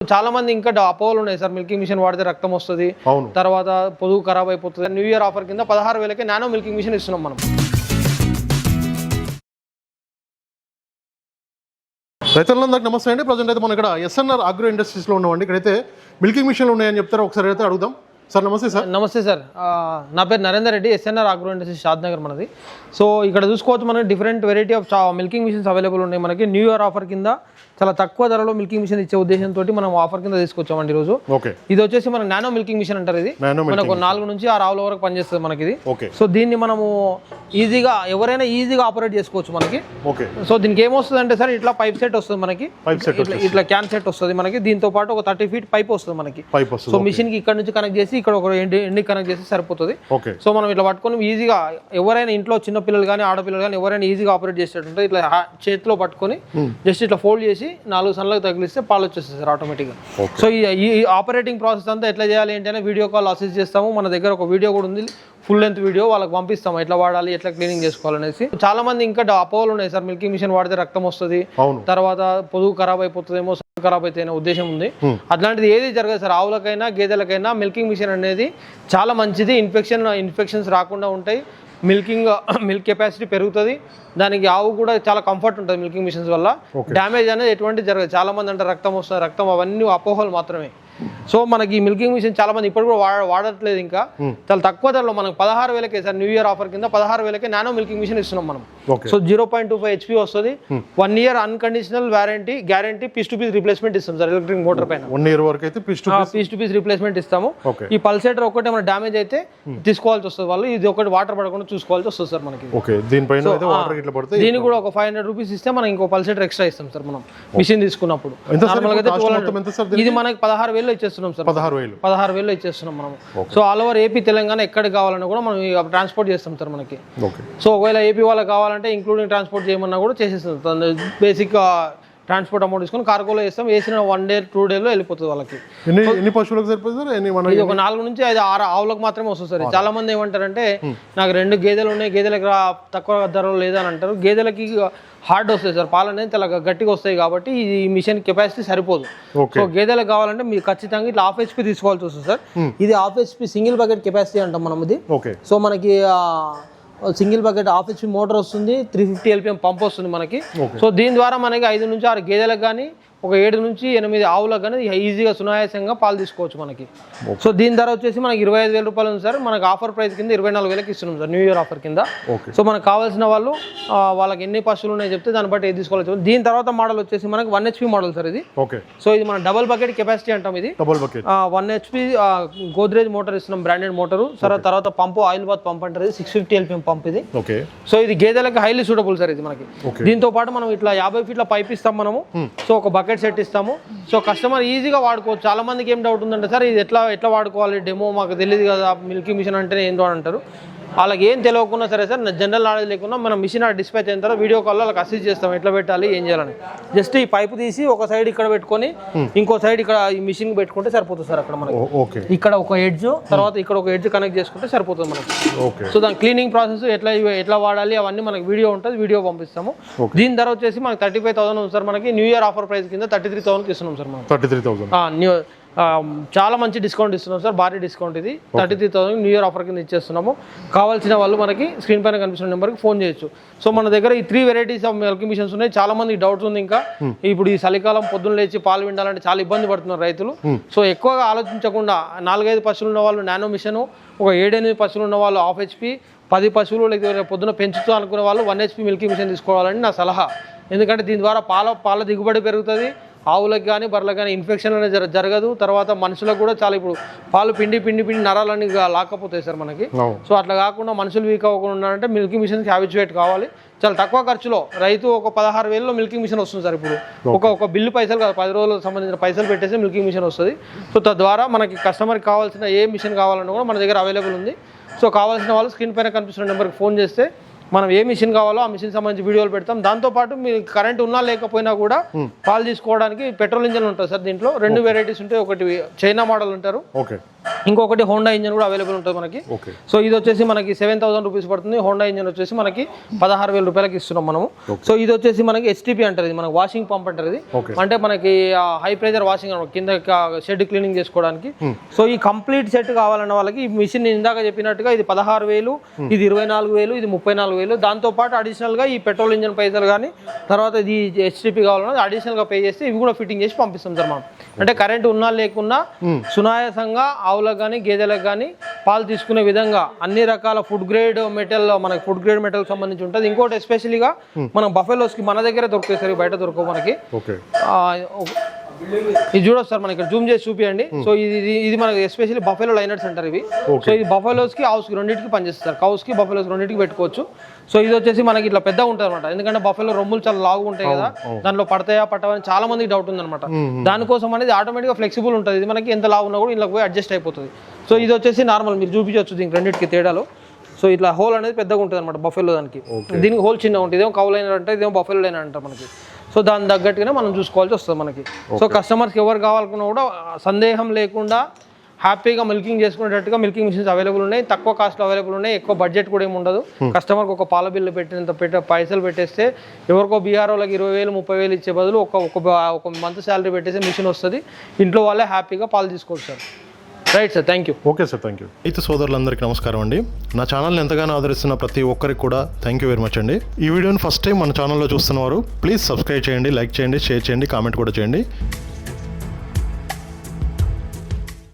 చాలా మంది ఇంకా అపోహలు ఉన్నాయి సార్. మిల్కింగ్ మిషన్ వాడితే రక్తం వస్తుంది, తర్వాత పొదుగు ఖరాబ్ అయిపోతుంది. న్యూ ఇయర్ ఆఫర్ కింద 16,000కి నానో మిల్కింగ్ మిషన్ ఇస్తున్నాం మనం. రైతులందరికీ నమస్తే అండి. ప్రజెంట్ అయితే మనం ఇక్కడ ఎస్ఎన్ఆర్ అగ్రో ఇండస్ట్రీస్లో ఉన్నామండి. ఇక్కడైతే మిల్కింగ్ మిషన్లు ఉన్నాయని చెప్తారు. ఒకసారి అయితే అడుగుదాం. సార్ నమస్తే సార్. నమస్తే సార్, నా పేరు Narender Reddy, SNR agro industries Shadnagar మనది. సో ఇక్కడ చూసుకోవచ్చు, మనకి different variety of milking machines available ఉన్నాయి. మనకి న్యూ ఇయర్ ఆఫర్ కింద చాలా తక్కువ ధరలో మిల్కింగ్ మిషన్ ఇచ్చే ఉద్దేశంతో మనం ఆఫర్ కింద తీసుకొచ్చామండి ఈరోజు. ఇది వచ్చేసి మన నానో మిల్కింగ్ మిషన్ అంటారు. ఇది మనకు 4 నుంచి 6 ఆవుల వరకు పనిచేస్తుంది మనకి ఇది. సో దీన్ని మనము ఈజీగా ఎవరైనా ఈజీగా ఆపరేట్ చేసుకోవచ్చు మనకి. సో దీనికి ఏమొస్తుంది అంటే సార్, ఇట్లా పైప్ సెట్ వస్తుంది మనకి, ఇట్లా క్యాన్ సెట్ వస్తుంది మనకి. దీంతో పాటు ఒక 30 ఫీట్ పైప్ వస్తుంది మనకి. సో మిషన్ కి ఇక్కడ నుంచి కనెక్ట్ చేసి ఇక్కడ ఒక ఎండ్ కనెక్ట్ చేసి సరిపోతుంది. సో మనం ఇట్లా పట్టుకొని ఈజీగా ఎవరైనా ఇంట్లో చిన్న పిల్లలు కానీ ఆడపిల్లలు కానీ ఎవరైనా ఈజీగా ఆపరేట్ చేసేటట్టు ఇట్లా చేతిలో పట్టుకొని జస్ట్ ఇట్లా ఫోల్డ్ చేసి 4 సన్లకు తగిలిస్తే పాలు వచ్చేస్తుంది సార్ ఆటోమేటిక్గా. సో ఈ ఆపరేటింగ్ ప్రాసెస్ అంతా ఎట్లా చేయాలి ఏంటంటే వీడియో కాల్ అసిస్ట్ చేస్తాము. మన దగ్గర ఒక వీడియో కూడా ఉంది, ఫుల్ లెంత్ వీడియో వాళ్ళకి పంపిస్తాము, ఎట్లా వాడాలి, ఎట్లా క్లీనింగ్ చేసుకోవాలనేసి. చాలా మంది ఇంకా అపోహలు ఉన్నాయి సార్, మిల్కింగ్ మిషన్ వాడితే రక్తం వస్తుంది, తర్వాత పొదుగు ఖరాబ్ అయిపోతుందేమో, ఖరాబ్ అయితే ఉద్దేశం ఉంది. అట్లాంటిది ఏది జరగదు సార్. ఆవులకైనా గేదెలకైనా మిల్కింగ్ మిషన్ అనేది చాలా మంచిది. ఇన్ఫెక్షన్స్ రాకుండా ఉంటాయి. మిల్క్ కెపాసిటీ పెరుగుతుంది. దానికి ఆవు కూడా చాలా కంఫర్ట్ ఉంటుంది మిల్కింగ్ మిషన్స్ వల్ల. డ్యామేజ్ అనేది ఎటువంటి జరగదు. చాలా మంది అంటే రక్తం వస్తుంది, రక్తం, అవన్నీ అపోహలు మాత్రమే. సో మనకి ఈ మిల్కింగ్ మిషన్ చాలా మంది ఇప్పుడు కూడా వాడట్లేదు. ఇంకా చాలా తక్కువ ధరలో మనకు 16,000కే సార్, న్యూ ఇయర్ ఆఫర్ కింద 16,000కే నానో మిల్కింగ్ మిషన్ ఇస్తున్నాం మనం. సో 0.25 HP వస్తుంది, 1 year unconditional guarantee piece to piece replacement ఇస్తాం సార్. ఎలక్ట్రిక్ మోటార్ పైన 1 ఇయర్ వరకు అయితే పీస్ టు పీస్ రిప్లేస్మెంట్ ఇస్తాము. ఈ పల్సేటర్ ఒకటి మన డ్యామేజ్ అయితే తీసుకోవాల్సి వస్తుంది వాళ్ళు, ఇది ఒకటి వాటర్ పడకుండా చూసుకోవాల్సి వస్తుంది సార్ మనకి. దీనికి కూడా ఒక 500 రూపీస్ ఇస్తే మనం ఇంకో పల్సేటర్ ఎక్స్ట్రా ఇస్తాం సార్ మనం మిషన్ తీసుకున్నప్పుడు. ఇది మనకి 16,000 ఇచ్చేస్తున్నాం సార్. 16,000 ఇచ్చేస్తున్నాం మనం. So all over AP Telangana ఎక్కడికి కావాలన్నా కూడా మనం ట్రాన్స్పోర్ట్ చేస్తాం సార్ మనకి. సో ఒకవేళ ఏపీ వాళ్ళకి కావాలంటే ఇంక్లూడింగ్ ట్రాన్స్పోర్ట్ చేయమన్నా కూడా చేసేస్తాం. బేసిక్ ట్రాన్స్పోర్ట్ అమౌంట్ తీసుకొని కార్గోలో వేస్తాం. వేసిన 1 day 2 daysలో వెళ్ళిపోతుంది వాళ్ళకి. ఎన్ని పశువులకు సరిపోతుంది? ఇది ఒక 4 నుంచి 5 6 ఆవులకు మాత్రమే వస్తుంది సార్. చాలా మంది ఏమంటారంటే, నాకు 2 గేదెలు ఉన్నాయి, గేదెలకు తక్కువ ధరలో లేదని అంటారు. గేదెలకి హార్డ్ వస్తాయి సార్, పాలు అనేది చాలా గట్టిగా వస్తాయి కాబట్టి ఈ మిషన్ కెపాసిటీ సరిపోదు. సో గేదెలకు కావాలంటే మీరు ఖచ్చితంగా ఇట్లా 1/2 HP తీసుకోవాల్సి వస్తుంది సార్. ఇది 1/2 HP సింగిల్ బకెట్ కెపాసిటీ అంటాం మనం ఇది. సో మనకి సింగిల్ బకెట్ 1/2 HP మోటార్ వస్తుంది, 350 LPM పంప్ వస్తుంది మనకి. సో దీని ద్వారా మనకి 5 నుంచి 6 గేదెలకు కానీ ఒక 7 నుంచి 8 ఆవులకు కానీ ఈజీగా సునాయాసంగా పాలు తీసుకోవచ్చు మనకి. సో దీని ధర వచ్చేసి మనకి 25,000 రూపాయలు ఉంది సార్. మనకి ఆఫర్ ప్రైస్ కింద 24,000కి ఇస్తున్నాం సార్, న్యూ ఇయర్ ఆఫర్ కింద. సో మనకు కావాల్సిన వాళ్ళు వాళ్ళకి ఎన్ని పశువులు ఉన్నాయో చెప్తే దాన్ని బట్టి ఏది తీసుకోవాలి. దీని తర్వాత మోడల్ వచ్చేసి మనకి 1 HP మోడల్ సార్ ఇది. సో ఇది మన డబుల్ బకెట్ కెపాసిటీ అంటాం. ఇది 1 HP గోద్రేజ్ మోటార్ ఇస్తున్నాం, బ్రాండెడ్ మోటారు. తర్వాత పంపు ఆయిల్ బాత్ పంప్ అంటారు, ఇది 650 LPM పంప్ ఇది. సో ఇది గేదెలకు హైలీ సూటబుల్ సార్ ఇది మనకి. దీంతో పాటు మనం ఇట్లా 50 ఫీట్ల పైప్ ఇస్తాం మనము. సో ఒక బకెట్ సెట్ ఇస్తాము. సో కస్టమర్ ఈజీగా వాడుకోవచ్చు. చాలా మందికి ఏం డౌట్ ఉందంటే, సార్ ఇది ఎట్లా వాడుకోవాలి, డెమో మాకు తెలియదు కదా, మిల్కింగ్ మిషన్ అంటే ఏంటో అని అంటారు. వాళ్ళకి ఏం తెలియకున్నా సరే సార్, జనరల్ నాలెడ్జ్ లేకుండా మనం మిషన్ డిస్పాచ్ అయిన తర్వాత వీడియో కాల్లో వాళ్ళకి అసిస్ట్ చేస్తాం ఎట్లా పెట్టాలి, ఏం చేయాలని. జస్ట్ ఈ పైపు తీసి ఒక సైడ్ ఇక్కడ పెట్టుకొని ఇంకో సైడ్ ఇక్కడ ఈ మిషన్ పెట్టుకుంటే సరిపోతుంది సార్. అక్కడ మనకి ఇక్కడ ఒక ఎడ్జ్, తర్వాత ఇక్కడ ఒక ఎడ్జ్ కనెక్ట్ చేసుకుంటే సరిపోతుంది మనకి. సో దాని క్లీనింగ్ ప్రాసెస్ ఎట్లా వాడాలి అవన్నీ మనకి వీడియో ఉంటుంది, వీడియో పంపిస్తాము. దీని ధర వచ్చేసి మనకి 35,000 ఉంది సార్. మనకి న్యూ ఇయర్ ఆఫర్ ప్రైస్ కింద 33,000కి ఇస్తున్నాం సార్ మనం. 33,000 చాలా మంచి డిస్కౌంట్ ఇస్తున్నాం సార్, భారీ డిస్కౌంట్ ఇది. 33,000 న్యూ ఇయర్ ఆఫర్ కింద ఇచ్చేస్తున్నాము. కావాల్సిన వాళ్ళు మనకి స్క్రీన్ పైన కనిపిస్తున్న నెంబర్కి ఫోన్ చేయొచ్చు. సో మన దగ్గర ఈ 3 వెరైటీస్ ఆఫ్ మిల్కింగ్ మిషన్స్ ఉన్నాయి. చాలా మందికి డౌట్స్ ఉంది. ఇంకా ఇప్పుడు ఈ చలికాలం పొద్దున్న లేచి పాలు విండాలంటే చాలా ఇబ్బంది పడుతున్నారు రైతులు. సో ఎక్కువగా ఆలోచించకుండా 4-5 పశువులు ఉన్న వాళ్ళు నానో మిషన్, ఒక 7-8 పశువులు ఉన్న వాళ్ళు 1/2 HP, 10 పశువులు లేకపోతే పొద్దున పెంచుతూ అనుకునే వాళ్ళు 1 HP మిల్కింగ్ మిషన్ తీసుకోవాలని నా సలహా. ఎందుకంటే దీని ద్వారా పాల దిగుబడి పెరుగుతుంది. ఆవులకు కానీ బర్రెలకు కానీ ఇన్ఫెక్షన్ అనేది జరగదు. తర్వాత మనుషులకు కూడా చాలా ఇప్పుడు పాలు పిండి నరాలని లాక్కపోతాయి సార్ మనకి. సో అట్లా కాకుండా మనుషులు వీక్ అవ్వకుండా ఉండాలంటే మిల్కింగ్ మిషన్కి హ్యాబిచువేట్ కావాలి. చాలా తక్కువ ఖర్చులో రైతు ఒక 16,000లో మిల్కింగ్ మిషన్ వస్తుంది సార్. ఇప్పుడు ఒక బిల్లు పైసలు కాదు, 10 రోజులకు సంబంధించిన పైసలు పెట్టేసి మిల్కింగ్ మిషన్ వస్తుంది. సో తద్వారా మనకి కస్టమర్కి కావాల్సిన ఏ మిషన్ కావాలన్నా కూడా మన దగ్గర అవైలబుల్ ఉంది. సో కావాల్సిన వాళ్ళు స్క్రీన్ పైన కనిపిస్తున్న నెంబర్కి ఫోన్ చేస్తే మనం ఏ మిషన్ కావాలో ఆ మిషన్ సంబంధించి వీడియోలు పెడతాం. దాంతోపాటు మీరు కరెంట్ ఉన్నా లేకపోయినా కూడా పాలు తీసుకోవడానికి పెట్రోల్ ఇంజన్ ఉంటుంది సార్. దీంట్లో 2 వెరైటీస్ ఉంటాయి. ఒకటి చైనా మోడల్ ఉంటారు, ఇంకొకటి హోండా ఇంజన్ కూడా అవైలబుల్ ఉంటుంది మనకి. ఓకే. సో ఇది వచ్చేసి మనకి 7,000 రూపీస్ పడుతుంది. హోండా ఇంజన్ వచ్చేసి మనకి 16,000 రూపాయలకి ఇస్తున్నాం మనము. సో ఇది వచ్చేసి మనకి ఎస్టీపీ అంటారు, ఇది మనకి వాషింగ్ పంప్ అంటారు. ఇది అంటే మనకి హై ప్రెజర్ వాషింగ్ కింద షెడ్ క్లీనింగ్ చేసుకోవడానికి. సో ఈ కంప్లీట్ సెట్ కావాలన్న వాళ్ళకి ఈ మిషన్ ఇందాక చెప్పినట్టుగా ఇది 16,000, ఇది 24,000, ఇది 34,000. దాంతో పాటు అడిషనల్ గా ఈ పెట్రోల్ ఇంజన్ పైసలు కానీ తర్వాత ఇది ఎస్టీపీ కావాలన్నా అడిషనల్ గా పే చేస్తే ఇవి కూడా ఫిట్టింగ్ చేసి పంపిస్తాం సార్ మనం. అంటే కరెంట్ ఉన్నా లేకున్నా సునాయాసంగా ఆవులకు కానీ గేదెలకు కానీ పాలు తీసుకునే విధంగా అన్ని రకాల ఫుడ్ గ్రేడ్ మెటల్, మనకి ఫుడ్ గ్రేడ్ మెటల్ సంబంధించి ఉంటుంది. ఇంకోటి ఎస్పెషలీగా మనం బఫెలోస్ కి మన దగ్గర దొరుకుతాయి సార్, బయట దొరకవు మనకి. ఇది చూడొచ్చు సార్, మనకి ఇక్కడ జూమ్ చేసి చూపియండి. సో ఇది మనకి ఎస్పెషల్లీ బఫెలో లైనర్స్ అంటారు ఇవి. సో ఇది బఫెలోస్ కి హౌస్ కి రెండింటికి పనిచేస్తారు, కౌస్ కి బఫెలోస్ రెండింటికి పెట్టుకోవచ్చు. సో ఇది వచ్చేసి మనకి ఇట్లా పెద్దగా ఉంటుంది అనమాట, ఎందుకంటే బఫెలో రొమ్ములు చాలా లావుగా ఉంటాయి కదా, దాంట్లో పడతాయా పట్టవని చాలా మందికి డౌట్ ఉంది అనమాట. దానికోసం అనేది ఆటోమేటిక్గా ఫ్లెక్సిబుల్ ఉంటుంది. ఇది మనకి ఎంత లావు ఉన్నా కూడా ఇంట్లో పోయి అడ్జస్ట్ అయిపోతుంది. సో ఇది వచ్చేసి నార్మల్, మీరు చూపించవచ్చు దీనికి రెండింటికి తేడాలు. సో ఇట్లా హోల్ అనేది పెద్దగా ఉంటుంది అనమాట బఫెలో దానికి, దీనికి హోల్ చిన్నగా ఉంటుంది. ఇదేమో కౌ లైనర్ అంటే ఇదేమో బఫెలో లైనర్ అంటారు మనకి. సో దాని తగ్గట్టుగానే మనం చూసుకోవాల్సి వస్తుంది మనకి. సో కస్టమర్స్కి ఎవరు కావాలనుకున్నా కూడా సందేహం లేకుండా హ్యాపీగా మిల్కింగ్ చేసుకునేటట్టుగా మిల్కింగ్ మిషన్స్ అవైలబుల్ ఉన్నాయి, తక్కువ కాస్ట్లో అవైలబుల్ ఉన్నాయి, ఎక్కువ బడ్జెట్ కూడా ఏమి ఉండదు. కస్టమర్కి ఒక పాల బిల్లు పెట్టినంత పైసలు పెట్టేస్తే ఎవరికో బీఆర్ఓలకి 20,000 30,000 ఇచ్చే బదులు ఒక మంత్ శాలరీ పెట్టేసి మిషన్ వస్తుంది, ఇంట్లో వాళ్ళే హ్యాపీగా పాలు తీసుకోవచ్చు sir. Right sir, thank you. Okay sir, thank you. రైతు సోదరులందరికీ నమస్కారం అండి. నా ఛానల్ని ఎంతగానో ఆదరిస్తున్న ప్రతి ఒక్కరికి కూడా థ్యాంక్ యూ వెరీ మచ్ అండి. ఈ వీడియోని ఫస్ట్ టైం మన ఛానల్లో చూస్తున్నవారు ప్లీజ్ సబ్స్క్రైబ్ చేయండి, లైక్ చేయండి, షేర్ చేయండి, కామెంట్ కూడా చేయండి.